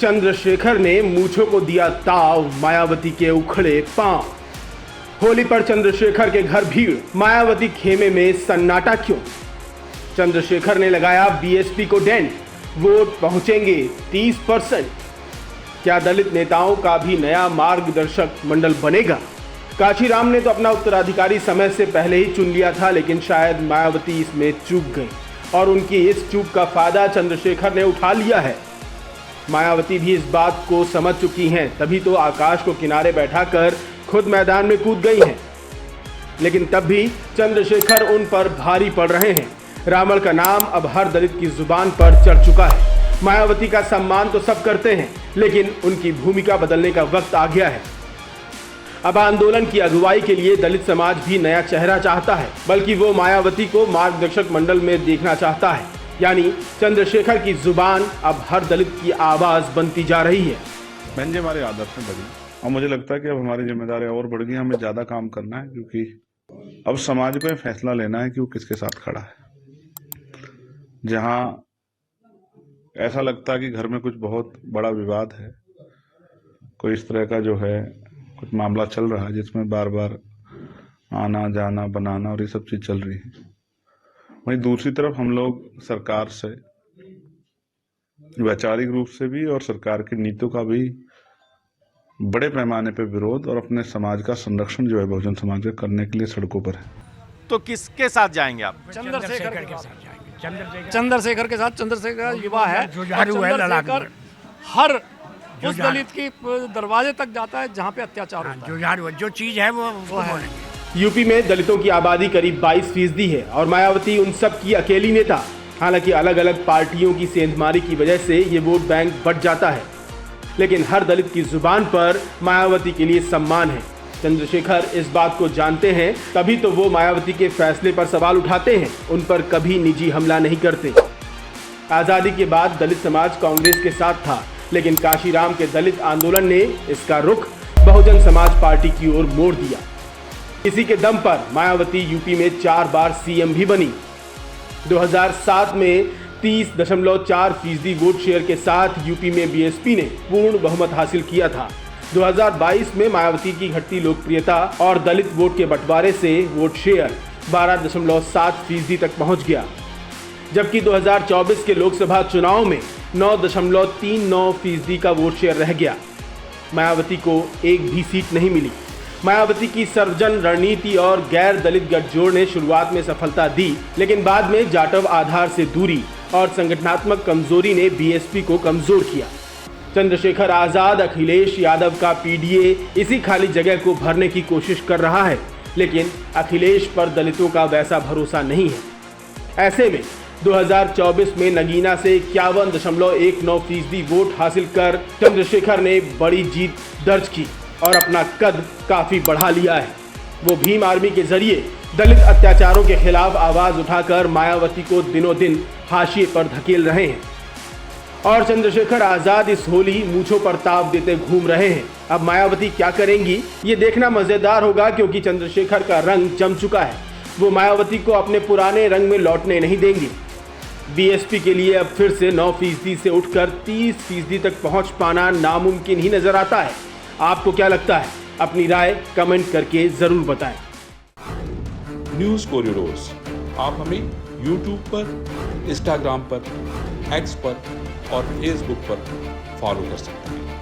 चंद्रशेखर ने मूंछों को दिया ताव, मायावती के उखड़े पांव। होली पर चंद्रशेखर के घर भीड़, मायावती खेमे में सन्नाटा क्यों? चंद्रशेखर ने लगाया बीएसपी को डेंट, वोट पहुंचेंगे 30%। क्या दलित नेताओं का भी नया मार्गदर्शक मंडल बनेगा? काशीराम ने तो अपना उत्तराधिकारी समय से पहले ही चुन लिया था, लेकिन शायद मायावती इसमें चूक गई और उनकी इस चूक का फायदा चंद्रशेखर ने उठा लिया है। मायावती भी इस बात को समझ चुकी हैं, तभी तो आकाश को किनारे बैठाकर खुद मैदान में कूद गई हैं। लेकिन तब भी चंद्रशेखर उन पर भारी पड़ रहे हैं। रावण का नाम अब हर दलित की जुबान पर चढ़ चुका है। मायावती का सम्मान तो सब करते हैं, लेकिन उनकी भूमिका बदलने का वक्त आ गया है। अब आंदोलन की अगुवाई के लिए दलित समाज भी नया चेहरा चाहता है, बल्कि वो मायावती को मार्गदर्शक मंडल में देखना चाहता है। यानी चंद्रशेखर की जुबान अब हर दलित की आवाज बनती जा रही है। बहन जी, हमारी आदत में बढ़ी और मुझे लगता है कि अब हमारी जिम्मेदारी और बढ़ गई, हमें ज्यादा काम करना है, क्योंकि अब समाज पे फैसला लेना है कि वो किसके साथ खड़ा है। जहां ऐसा लगता है कि घर में कुछ बहुत बड़ा विवाद है, कोई इस तरह का जो है कुछ मामला चल रहा है जिसमें बार बार आना जाना बनाना और ये सब चीज चल रही है, वहीं दूसरी तरफ हम लोग सरकार से वैचारिक रूप से भी और सरकार की नीतियों का भी बड़े पैमाने पर विरोध और अपने समाज का संरक्षण जो है बहुजन समाज का करने के लिए सड़कों पर है। तो किसके साथ जाएंगे आप? चंद्रशेखर के साथ जाएंगे। चंद्रशेखर के साथ। चंद्रशेखर युवा है, चंद्रशेखर हर उस दलित की दरवाजे तक जाता है जहाँ पे अत्याचार होता है। जो चीज है वो है। यूपी में दलितों की आबादी करीब 22% है और मायावती उन सब की अकेली नेता। हालांकि अलग अलग पार्टियों की सेंधमारी की वजह से ये वोट बैंक बढ़ जाता है, लेकिन हर दलित की जुबान पर मायावती के लिए सम्मान है। चंद्रशेखर इस बात को जानते हैं, तभी तो वो मायावती के फैसले पर सवाल उठाते हैं, उन पर कभी निजी हमला नहीं करते। आज़ादी के बाद दलित समाज कांग्रेस के साथ था, लेकिन काशीराम के दलित आंदोलन ने इसका रुख बहुजन समाज पार्टी की ओर मोड़ दिया। इसी के दम पर मायावती यूपी में 4 बार सीएम भी बनी। 2007 में 30.4% वोट शेयर के साथ यूपी में बीएसपी ने पूर्ण बहुमत हासिल किया था। 2022 में मायावती की घटती लोकप्रियता और दलित वोट के बंटवारे से वोट शेयर 12.7% तक पहुंच गया, जबकि 2024 के लोकसभा चुनाव में 9.39% का वोट शेयर रह गया। मायावती को एक भी सीट नहीं मिली। मायावती की सर्वजन रणनीति और गैर दलित गठजोड़ ने शुरुआत में सफलता दी, लेकिन बाद में जाटव आधार से दूरी और संगठनात्मक कमजोरी ने बीएसपी को कमजोर किया। चंद्रशेखर आजाद अखिलेश यादव का पीडीए इसी खाली जगह को भरने की कोशिश कर रहा है, लेकिन अखिलेश पर दलितों का वैसा भरोसा नहीं है। ऐसे में 2024 में नगीना से 51.19% वोट हासिल कर चंद्रशेखर ने बड़ी जीत दर्ज की और अपना कद काफी बढ़ा लिया है। वो भीम आर्मी के जरिए दलित अत्याचारों के खिलाफ आवाज उठाकर मायावती को दिनों दिन हाशिए पर धकेल रहे हैं और चंद्रशेखर आजाद इस होली मूंछों पर ताव देते घूम रहे हैं। अब मायावती क्या करेंगी ये देखना मजेदार होगा, क्योंकि चंद्रशेखर का रंग जम चुका है। वो मायावती को अपने पुराने रंग में लौटने नहीं देंगी। बीएसपी के लिए अब फिर से 9% से उठकर 30% तक पहुंच पाना नामुमकिन ही नजर आता है। आपको क्या लगता है? अपनी राय कमेंट करके जरूर बताएं। न्यूज कोरिडोर्स आप हमें यूट्यूब पर, इंस्टाग्राम पर, एक्स पर और फेसबुक पर फॉलो कर सकते हैं।